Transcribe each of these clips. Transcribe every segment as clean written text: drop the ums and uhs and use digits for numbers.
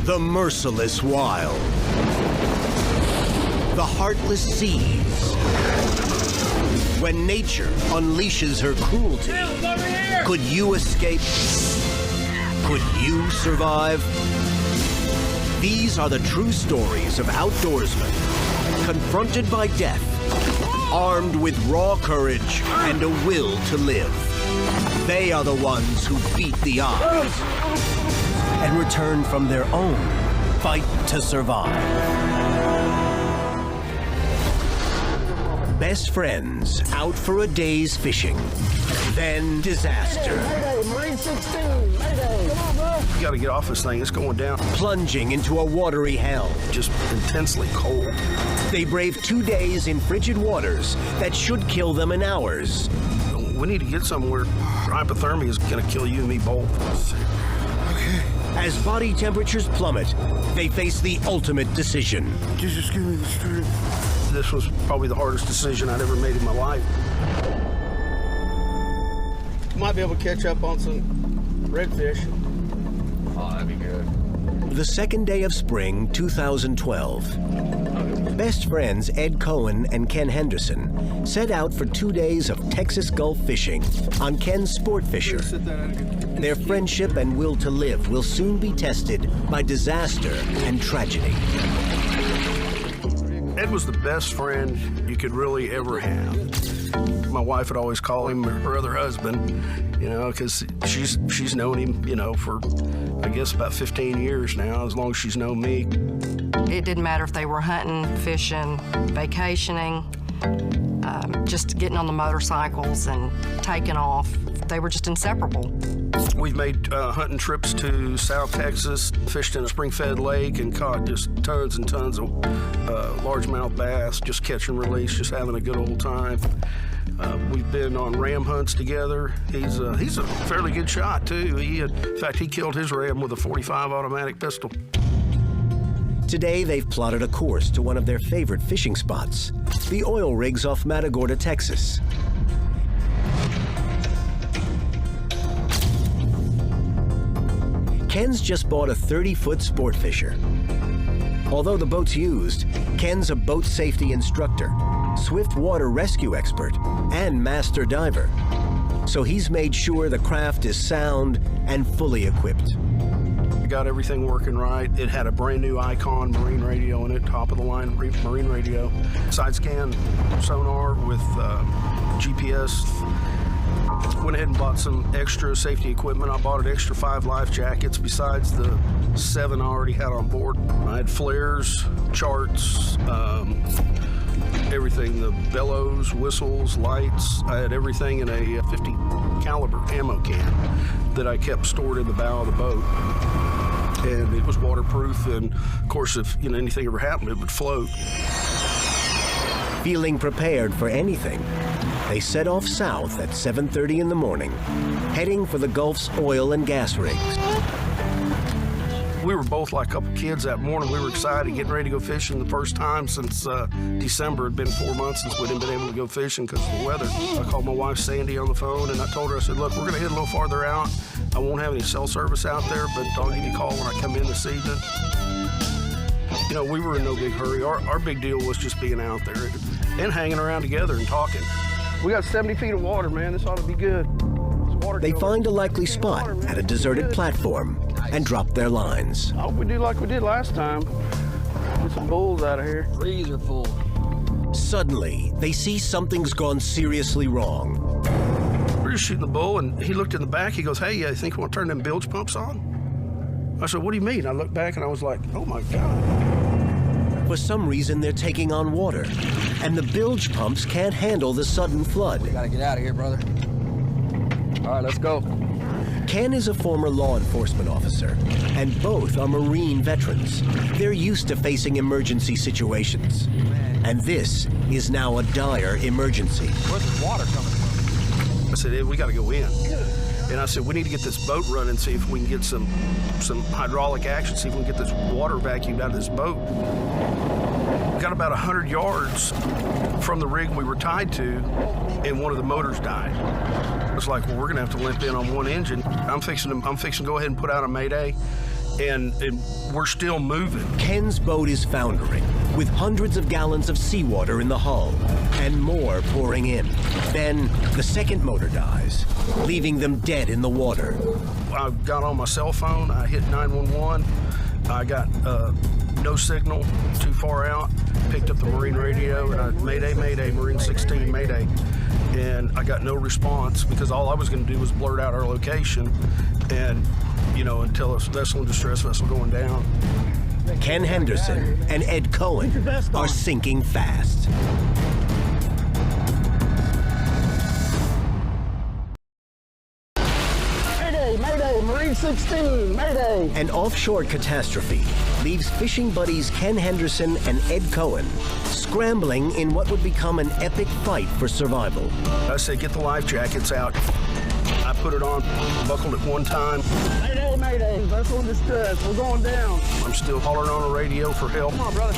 The merciless wild. The heartless seas. When nature unleashes her cruelty, could you escape? Could you survive? These are the true stories of outdoorsmen confronted by death, armed with raw courage and a will to live. They are the ones who beat the odds and return from their own fight to survive. Best friends out for a day's fishing. Then disaster. Mayday, Marine 16, Mayday. Come on, bro. You gotta get off this thing, it's going down. Plunging into a watery hell. Just intensely cold. They brave 2 days in frigid waters that should kill them in hours. We need to get somewhere. Hypothermia is gonna kill you and me both. Okay. As body temperatures plummet, they face the ultimate decision. Jesus, give me the strength. This was probably the hardest decision I'd ever made in my life. Might be able to catch up on some redfish. Oh, that'd be good. The second day of spring, 2012. Best friends Ed Cohen and Ken Henderson set out for 2 days of Texas Gulf fishing on Ken's Sport Fisher. Their friendship and will to live will soon be tested by disaster and tragedy. Ed was the best friend you could really ever have. My wife would always call him her other husband, you know, because she's known him, you know, for, I guess, about 15 years now, as long as she's known me. It didn't matter if they were hunting, fishing, vacationing, just getting on the motorcycles and taking off. They were just inseparable. We've made hunting trips to South Texas, fished in a spring-fed lake, and caught just tons and tons of largemouth bass, just catch and release, just having a good old time. We've been on ram hunts together. He's a fairly good shot, too. In fact, he killed his ram with a .45 automatic pistol. Today, they've plotted a course to one of their favorite fishing spots, the oil rigs off Matagorda, Texas. Ken's just bought a 30-foot sport fisher. Although the boat's used, Ken's a boat safety instructor, swift water rescue expert, and master diver. So he's made sure the craft is sound and fully equipped. We got everything working right. It had a brand new Icon marine radio in it, top of the line marine radio, side scan sonar with GPS. Went ahead and bought some extra safety equipment. I bought an extra 5 life jackets besides the 7 I already had on board. I had flares, charts, everything, the bellows, whistles, lights. I had everything in a 50 caliber ammo can that I kept stored in the bow of the boat. And it was waterproof, and of course, if anything ever happened, it would float. Feeling prepared for anything, they set off south at 7:30 in the morning, heading for the Gulf's oil and gas rigs. We were both like a couple kids that morning. We were excited, getting ready to go fishing the first time since December. It had been 4 months since we hadn't been able to go fishing because of the weather. I called my wife Sandy on the phone, and I told her, I said, look, we're going to head a little farther out. I won't have any cell service out there, but I'll give you a call when I come in this evening. You know, we were in no big hurry. Our big deal was just being out there and hanging around together and talking. We got 70 feet of water, man. This ought to be good. They find a likely spot at a deserted platform and drop their lines. I hope we do like we did last time. Get some bulls out of here. Trees are full. Suddenly, they see something's gone seriously wrong. We're just shooting the bull, and he looked in the back. He goes, hey, I think we want to turn them bilge pumps on? I said, what do you mean? I looked back, and I was like, oh, my God. For some reason, they're taking on water, and the bilge pumps can't handle the sudden flood. We gotta get out of here, brother. All right, let's go. Ken is a former law enforcement officer, and both are Marine veterans. They're used to facing emergency situations. And this is now a dire emergency. Where's the water coming from? I said, hey, we got to go in. And I said, we need to get this boat running, see if we can get some hydraulic action, see if we can get this water vacuumed out of this boat. We got about 100 yards from the rig we were tied to, and one of the motors died. It's like, well, we're gonna have to limp in on one engine. I'm fixing to go ahead and put out a mayday and we're still moving. Ken's boat is foundering, with hundreds of gallons of seawater in the hull, and more pouring in. Then, the second motor dies, leaving them dead in the water. I got on my cell phone, I hit 911, I got no signal, too far out, picked up the Marine radio, and I, Mayday, Mayday, Marine 16, Mayday. And I got no response because all I was going to do was blurt out our location and, you know, and tell us vessel in distress, vessel going down. Ken Henderson and Ed Cohen are sinking fast. Mayday, Mayday, Marine 16, Mayday. An offshore catastrophe leaves fishing buddies Ken Henderson and Ed Cohen scrambling in what would become an epic fight for survival. I said, get the life jackets out. I put it on, buckled it one time. Mayday, Mayday, vessel in distress. We're going down. I'm still hollering on the radio for help. Come on, brother.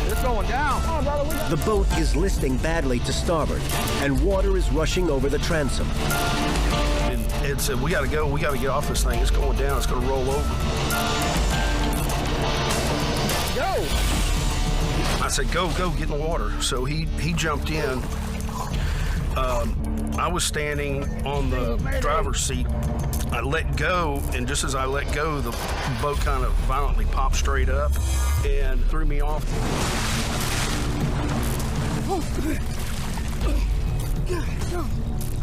It's going down. Come on, brother. The boat is listing badly to starboard, and water is rushing over the transom. And Ed said, we got to go. We got to get off this thing. It's going down. It's going to roll over. Go. I said, go, get in the water. So he jumped in. I was standing on the driver's seat. I let go, and just as I let go, the boat kind of violently popped straight up and threw me off.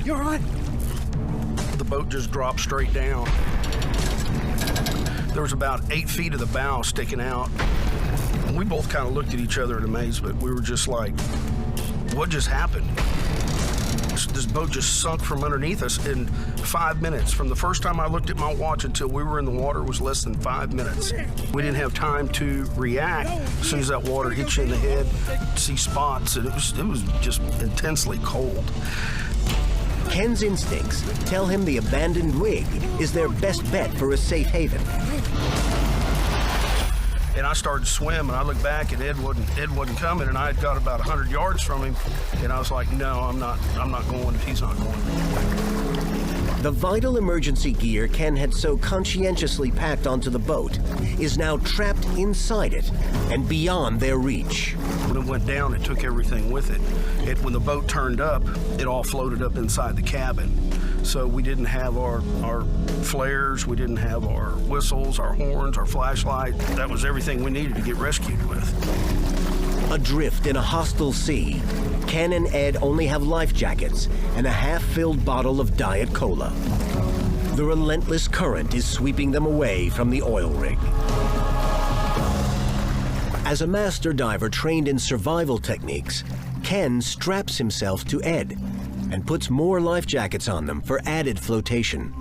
You all right? The boat just dropped straight down. There was about 8 feet of the bow sticking out. We both kind of looked at each other in amazement. We were just like, what just happened? This boat just sunk from underneath us in 5 minutes. From the first time I looked at my watch until we were in the water was less than 5 minutes. We didn't have time to react. As soon as that water hit you in the head, see spots, and it was just intensely cold. Ken's instincts tell him the abandoned rig is their best bet for a safe haven. And I started to swim, and I looked back, and Ed wasn't coming, and I had got about 100 yards from him, and I was like, no, I'm not going if he's not going. The vital emergency gear Ken had so conscientiously packed onto the boat is now trapped inside it and beyond their reach. When it went down, it took everything with it. When the boat turned up, it all floated up inside the cabin. So we didn't have our flares, we didn't have our whistles, our horns, our flashlight. That was everything we needed to get rescued with. Adrift in a hostile sea, Ken and Ed only have life jackets and a half-filled bottle of Diet Cola. The relentless current is sweeping them away from the oil rig. As a master diver trained in survival techniques, Ken straps himself to Ed and puts more life jackets on them for added flotation.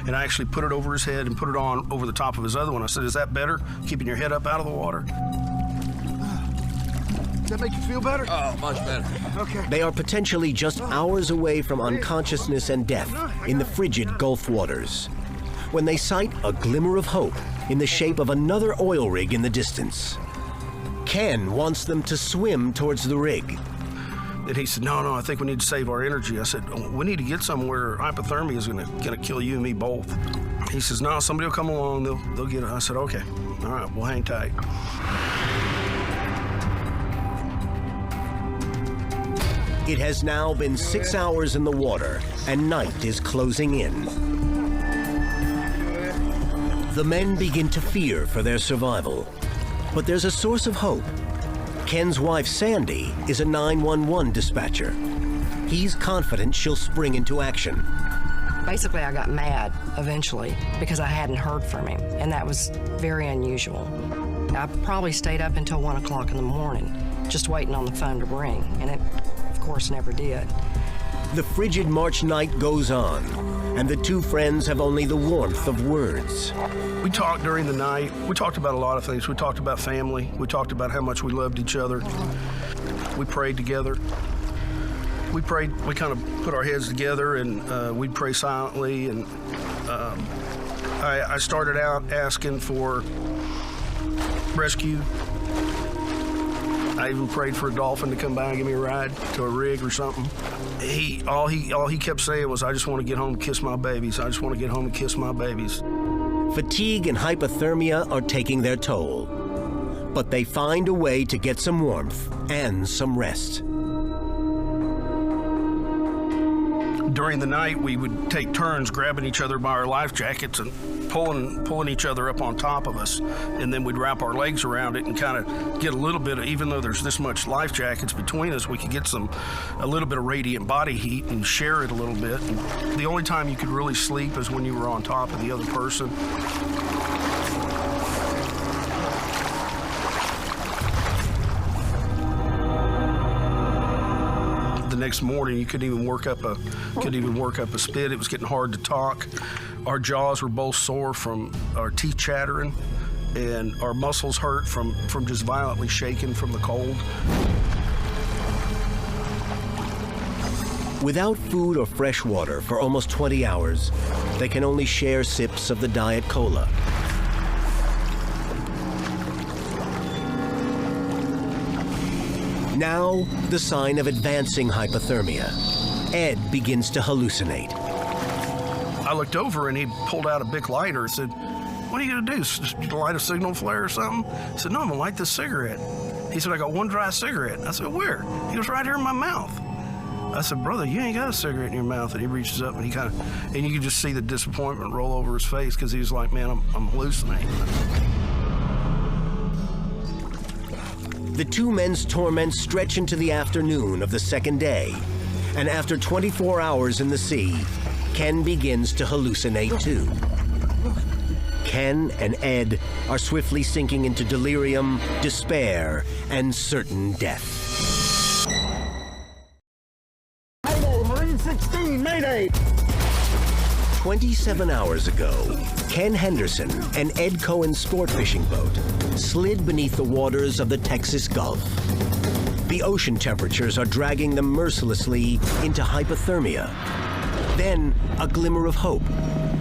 And I actually put it over his head and put it on over the top of his other one. I said, is that better, keeping your head up out of the water? Does that make you feel better? Oh, much better. Okay. They are potentially just hours away from unconsciousness and death in the frigid Gulf waters, when they sight a glimmer of hope in the shape of another oil rig in the distance. Ken wants them to swim towards the rig. And he said, no, I think we need to save our energy. I said, oh, we need to get somewhere hypothermia is gonna kill you and me both. He says, no, somebody will come along, they'll get it. I said, okay, all right, we'll hang tight. It has now been 6 hours in the water, and night is closing in. The men begin to fear for their survival, but there's a source of hope. Ken's wife, Sandy, is a 911 dispatcher. He's confident she'll spring into action. Basically, I got mad eventually because I hadn't heard from him, and that was very unusual. I probably stayed up until 1 o'clock in the morning, just waiting on the phone to ring, and it, of course, never did. The frigid March night goes on, and the two friends have only the warmth of words. We talked during the night. We talked about a lot of things. We talked about family. We talked about how much we loved each other. We prayed together. We prayed, we kind of put our heads together, and we'd pray silently. And I started out asking for rescue. I even prayed for a dolphin to come by and give me a ride to a rig or something. All he kept saying was, I just want to get home and kiss my babies. I just want to get home and kiss my babies. Fatigue and hypothermia are taking their toll. But they find a way to get some warmth and some rest. During the night, we would take turns grabbing each other by our life jackets and pulling each other up on top of us, and then we'd wrap our legs around it and kind of get a little bit of, even though there's this much life jackets between us, we could get a little bit of radiant body heat and share it a little bit. And the only time you could really sleep is when you were on top of the other person. The next morning, you couldn't even work up a spit. It was getting hard to talk. Our jaws were both sore from our teeth chattering, and our muscles hurt from just violently shaking from the cold. Without food or fresh water for almost 20 hours, they can only share sips of the Diet Cola. Now, the sign of advancing hypothermia. Ed begins to hallucinate. I looked over and he pulled out a big lighter and said, "What are you gonna do? Just light a signal flare or something?" I said, "No, I'm gonna light this cigarette." He said, "I got one dry cigarette." I said, "Where?" He was right here in my mouth. I said, "Brother, you ain't got a cigarette in your mouth." And he reaches up and and you could just see the disappointment roll over his face because he was like, "Man, I'm hallucinating." The two men's torments stretch into the afternoon of the second day, and after 24 hours in the sea, Ken begins to hallucinate too. Ken and Ed are swiftly sinking into delirium, despair, and certain death. Mayday, Marine 16, Mayday! 27 hours ago, Ken Henderson and Ed Cohen's sport fishing boat slid beneath the waters of the Texas Gulf. The ocean temperatures are dragging them mercilessly into hypothermia. Then, a glimmer of hope.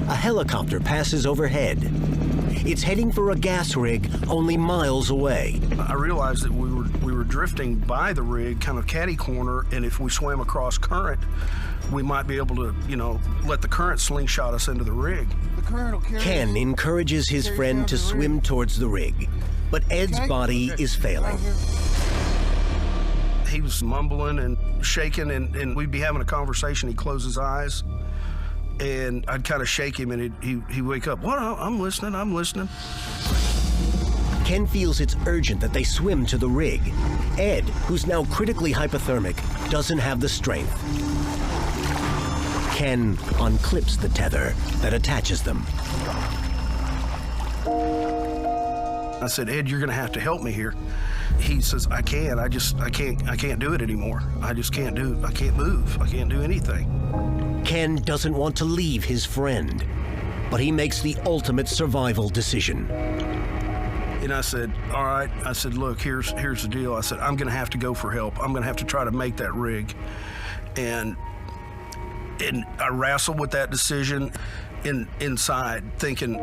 A helicopter passes overhead. It's heading for a gas rig only miles away. I realized that we were drifting by the rig, kind of catty corner, and if we swam across current, we might be able to, let the current slingshot us into the rig. Ken encourages his friend to swim towards the rig, but Ed's body is failing. He was mumbling and shaking, and we'd be having a conversation. He'd close his eyes, and I'd kind of shake him, and he'd wake up. "What? I'm listening. Ken feels it's urgent that they swim to the rig. Ed, who's now critically hypothermic, doesn't have the strength. Ken unclips the tether that attaches them. I said, "Ed, you're gonna have to help me here." He says, I can't do it anymore. I just can't do it. I can't move. I can't do anything." Ken doesn't want to leave his friend, but he makes the ultimate survival decision. And I said, "All right." I said, "Look, here's the deal." I said, "I'm gonna have to go for help. I'm gonna have to try to make that rig." And I wrestled with that decision inside, thinking,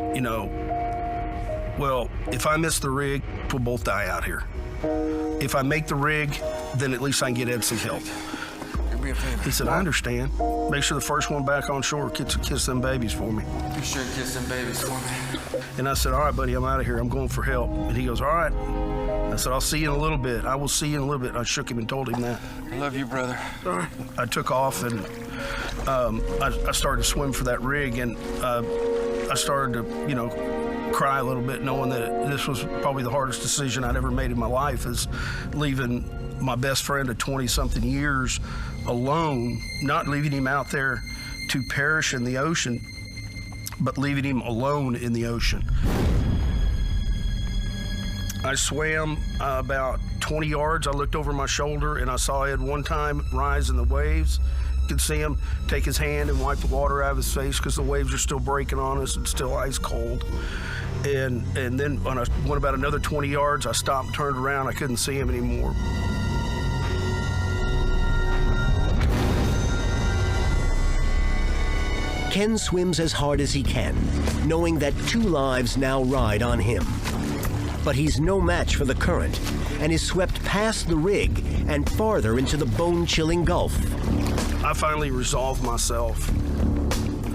well, if I miss the rig, we'll both die out here. If I make the rig, then at least I can get Ed some help. Do me a favor. He said, "I understand. Make sure the first one back on shore gets to kiss them babies for me." Be sure to kiss them babies for me. And I said, "All right, buddy, I'm out of here. I'm going for help." And he goes, "All right." I said, "I'll see you in a little bit. I will see you in a little bit." And I shook him and told him that. I love you, brother. All right. I took off and I started to swim for that rig, and I started to, cry a little bit, knowing that this was probably the hardest decision I'd ever made in my life, is leaving my best friend of 20-something years alone, not leaving him out there to perish in the ocean, but leaving him alone in the ocean. I swam about 20 yards. I looked over my shoulder and I saw Ed one time rise in the waves. You could see him take his hand and wipe the water out of his face because the waves are still breaking on us and still ice cold. And then when I went about another 20 yards, I stopped and turned around. I couldn't see him anymore. Ken swims as hard as he can, knowing that 2 lives now ride on him. But he's no match for the current and is swept past the rig and farther into the bone-chilling Gulf. I finally resolved myself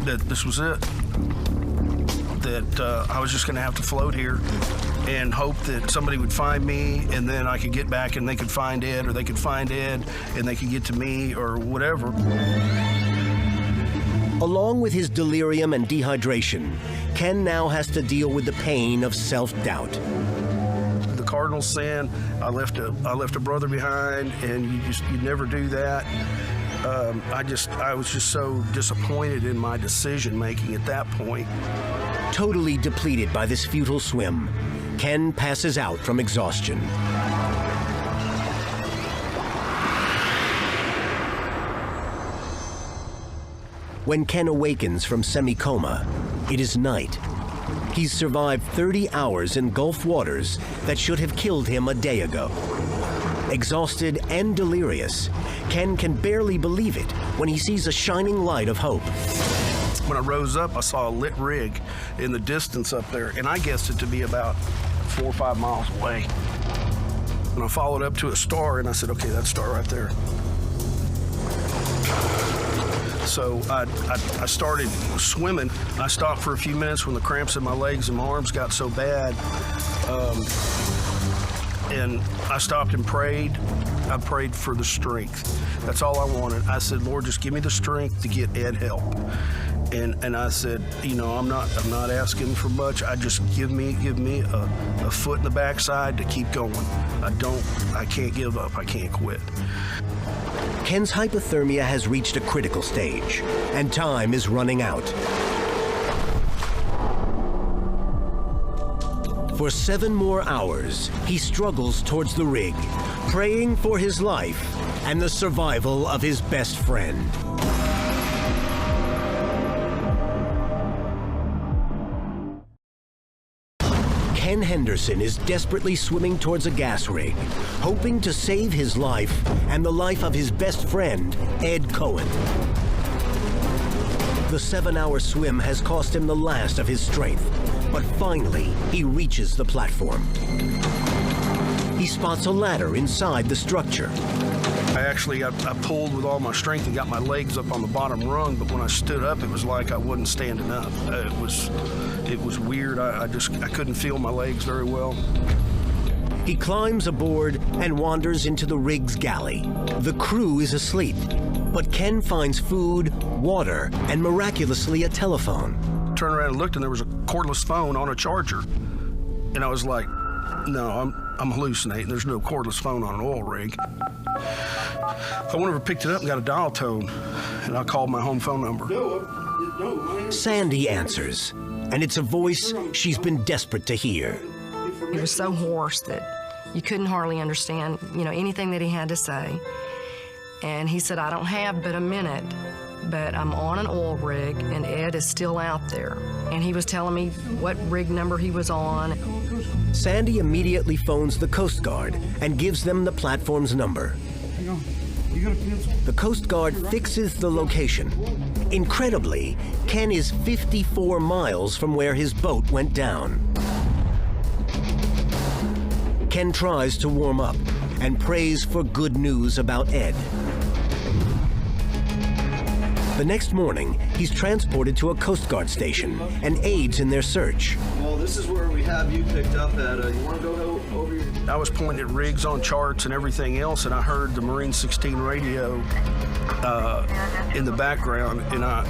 that this was it. that I was just going to have to float here and hope that somebody would find me, and then I could get back and they could find Ed, or they could find Ed and they could get to me, or whatever. Along with his delirium and dehydration, Ken now has to deal with the pain of self-doubt. The cardinal sin, I left a brother behind, and you never do that. I was just so disappointed in my decision making at that point. Totally depleted by this futile swim, Ken passes out from exhaustion. When Ken awakens from semi-coma, it is night. He's survived 30 hours in Gulf waters that should have killed him a day ago. Exhausted and delirious, Ken can barely believe it when he sees a shining light of hope. When I rose up, I saw a lit rig in the distance up there, and I guessed it to be about 4 or 5 miles away. And I followed up to a star, and I said, okay, that star right there. So I started swimming. I stopped for a few minutes when the cramps in my legs and my arms got so bad. And I stopped and prayed. I prayed for the strength. That's all I wanted. I said, Lord, just give me the strength to get Ed help. And I said, you know, I'm not asking for much. I just give me a foot in the backside to keep going. I can't give up. I can't quit. Ken's hypothermia has reached a critical stage, and time is running out. For 7 more hours, he struggles towards the rig, praying for his life and the survival of his best friend. Ken Henderson is desperately swimming towards a gas rig, hoping to save his life and the life of his best friend, Ed Cohen. The 7-hour swim has cost him the last of his strength, but finally, he reaches the platform. He spots a ladder inside the structure. I pulled with all my strength and got my legs up on the bottom rung, but when I stood up, it was like I wasn't standing up. It was weird. I couldn't feel my legs very well. He climbs aboard and wanders into the rig's galley. The crew is asleep, but Ken finds food, water, and miraculously a telephone. Turned around and looked, and there was a cordless phone on a charger. And I was like, no, I'm hallucinating. There's no cordless phone on an oil rig. I went over and picked it up and got a dial tone, and I called my home phone number. Sandy answers, and it's a voice she's been desperate to hear. He was so hoarse that you couldn't hardly understand, anything that he had to say. And he said, I don't have but a minute, but I'm on an oil rig, and Ed is still out there. And he was telling me what rig number he was on. Sandy immediately phones the Coast Guard and gives them the platform's number. The Coast Guard fixes the location. Incredibly, Ken is 54 miles from where his boat went down. Ken tries to warm up and prays for good news about Ed. The next morning, he's transported to a Coast Guard station and aids in their search. Well, this is where we have you picked up at. You want to go over here? I was pointing at rigs on charts and everything else, and I heard the Marine 16 radio in the background, and I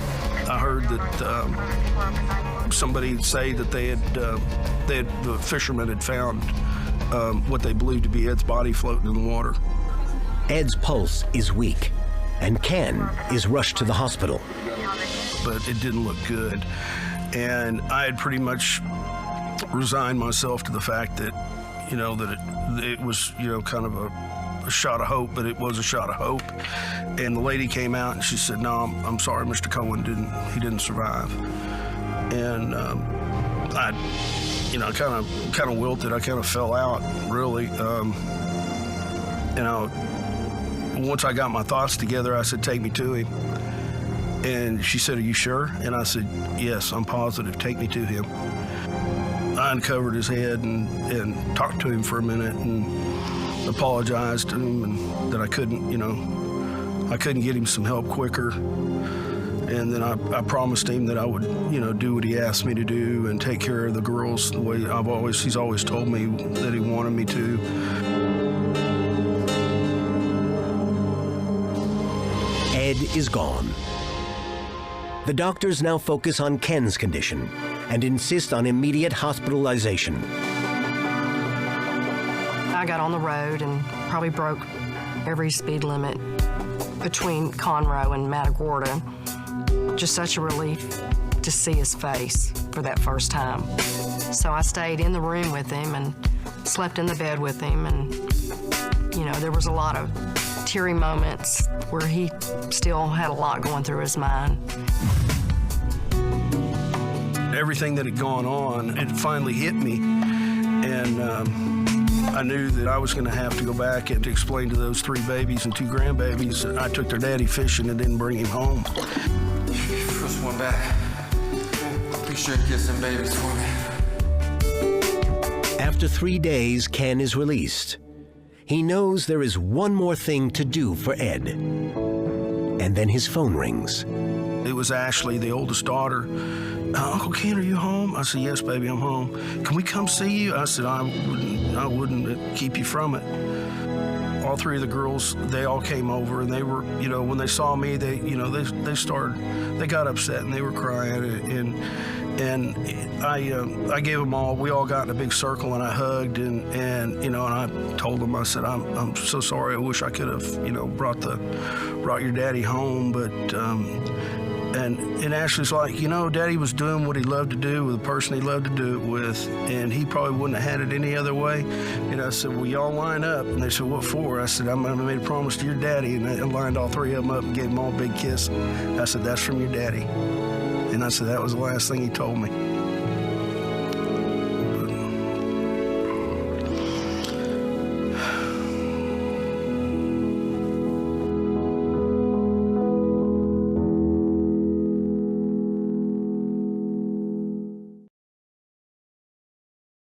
heard that somebody say that the fishermen had found what they believed to be Ed's body floating in the water. Ed's pulse is weak, and Ken is rushed to the hospital. But it didn't look good, and I had pretty much resigned myself to the fact that, that it was, kind of a shot of hope, but it was a shot of hope. And the lady came out and she said, no, I'm sorry, Mr. Cohen didn't survive. And I kind of wilted. I kind of fell out, really. Once I got my thoughts together, I said, take me to him. And she said, are you sure? And I said, yes, I'm positive. Take me to him. I uncovered his head and talked to him for a minute and apologized to him, and that I couldn't get him some help quicker. And then I promised him that I would, do what he asked me to do and take care of the girls the way he's always told me that he wanted me to. Ed is gone. The doctors now focus on Ken's condition and insist on immediate hospitalization. I got on the road and probably broke every speed limit between Conroe and Matagorda. Just such a relief to see his face for that first time. So I stayed in the room with him and slept in the bed with him, and there was a lot of teary moments where he still had a lot going through his mind. Everything that had gone on, it finally hit me, and I knew that I was going to have to go back and to explain to those 3 babies and 2 grandbabies that I took their daddy fishing and didn't bring him home. First one back. Be sure to get some babies for me. After 3 days, Ken is released. He knows there is one more thing to do for Ed. And then his phone rings. It was Ashley, the oldest daughter. Uncle Ken, are you home? I said, yes, baby, I'm home. Can we come see you? I said, I wouldn't keep you from it. All 3 of the girls, they all came over, and they were, when they saw me, they got upset and they were crying, and I gave them all. We all got in a big circle, and I hugged, and I told them, I said, I'm so sorry. I wish I could have, brought your daddy home, but. And Ashley's like, Daddy was doing what he loved to do with the person he loved to do it with, and he probably wouldn't have had it any other way. And I said, well, y'all line up. And they said, what for? I said, I made a promise to your daddy. And I lined all 3 of them up and gave them all a big kiss. I said, that's from your daddy. And I said, that was the last thing he told me.